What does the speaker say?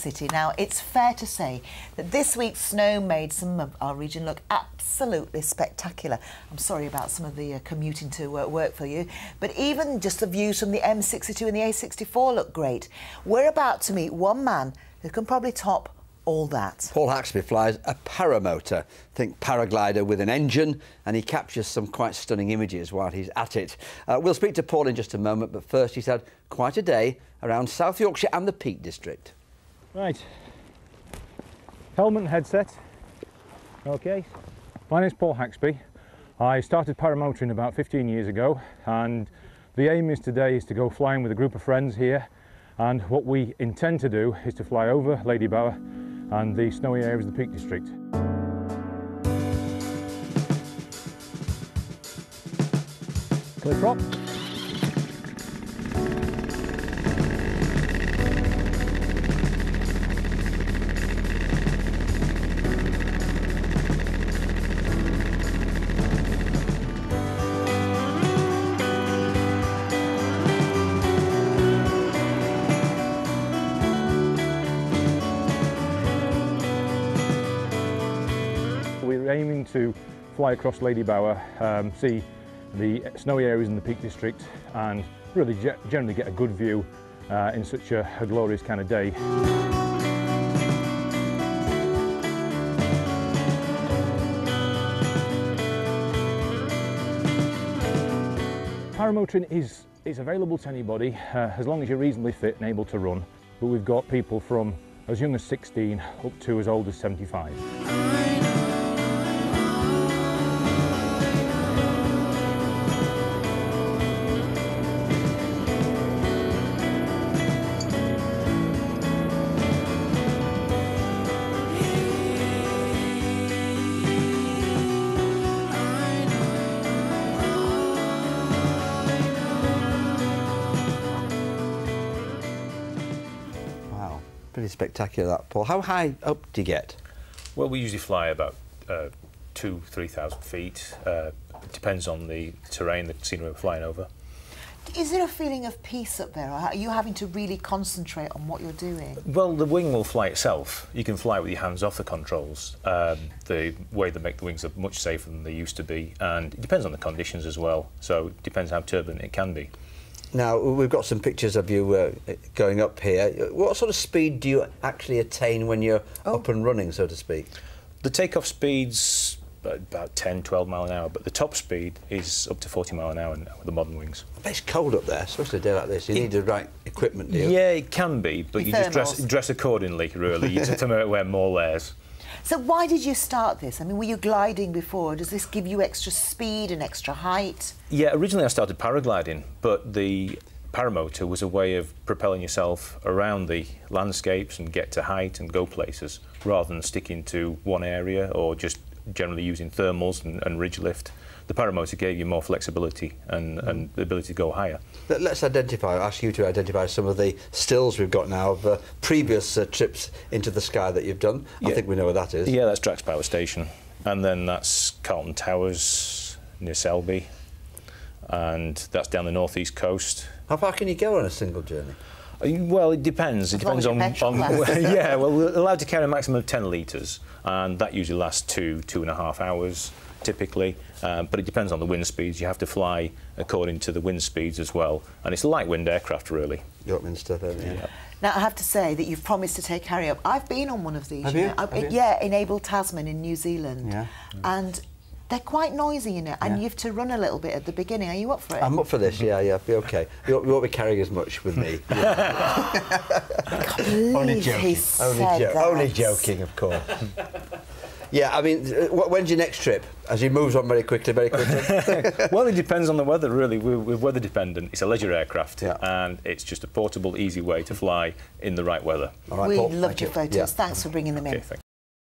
city. Now, it's fair to say that this week's snow made some of our region look absolutely spectacular. I'm sorry about some of the commuting to work for you, but even just the views from the M62 and the A64 look great. We're about to meet one man who can probably top all that. Paul Haxby flies a paramotor, think paraglider with an engine, and he captures some quite stunning images while he's at it. We'll speak to Paul in just a moment, but first he's had quite a day around South Yorkshire and the Peak District. Right, helmet and headset. Okay, my name's Paul Haxby. I started paramotoring about 15 years ago, and the aim is today is to go flying with a group of friends here, and what we intend to do is to fly over Ladybower and the snowy areas of the Peak District. Clear prop. We're aiming to fly across Ladybower, see the snowy areas in the Peak District, and really generally get a good view in such a glorious kind of day. Paramotoring is available to anybody as long as you're reasonably fit and able to run, but we've got people from as young as 16 up to as old as 75. Pretty spectacular, that, Paul. How high up do you get? Well, we usually fly about 2,000–3,000 feet. It depends on the terrain, the scenery we're flying over. Is there a feeling of peace up there, or are you having to really concentrate on what you're doing? Well, the wing will fly itself. You can fly with your hands off the controls. The way they make the wings are much safer than they used to be, and it depends on the conditions as well, so it depends how turbulent it can be. Now, we've got some pictures of you going up here. What sort of speed do you actually attain when you're up and running, so to speak? The takeoff speed's about 10–12 miles an hour, but the top speed is up to 40 miles an hour now with the modern wings. But it's cold up there, especially a day like this. You need the right equipment, do you? Yeah, it can be, but you just dress accordingly, really. You just have to wear more layers. So why did you start this? I mean, were you gliding before? Does this give you extra speed and extra height? Yeah, originally I started paragliding, but the paramotor was a way of propelling yourself around the landscapes and get to height and go places, rather than sticking to one area or just generally using thermals and ridge lift. The paramotor gave you more flexibility and the ability to go higher. Let's ask you to identify some of the stills we've got now of previous trips into the sky that you've done. Yeah. I think we know where that is. Yeah, that's Drax Power Station. And then that's Carlton Towers near Selby. And that's down the northeast coast. How far can you go on a single journey? Well, it depends. It depends on yeah, well, we're allowed to carry a maximum of 10 litres, and that usually lasts 2–2.5 hours, typically. But it depends on the wind speeds. You have to fly according to the wind speeds as well, and it's a light wind aircraft, really. Yorkman stuff, yeah. Now, I have to say that you've promised to take Harry up. I've been on one of these. Have you? Yeah, in Abel Tasman in New Zealand. Yeah. And they're quite noisy, you know, and you have to run a little bit at the beginning. Are you up for it? I'm up for this, yeah, be okay. You won't be carrying as much with me. Only joking. Only joking, of course. Yeah, I mean, when's your next trip? As he moves on very quickly, Well, it depends on the weather, really. We're weather dependent. It's a leisure aircraft, and it's just a portable, easy way to fly in the right weather. All right, we Paul, loved your photos. Yeah. Thanks for bringing them in. Thanks.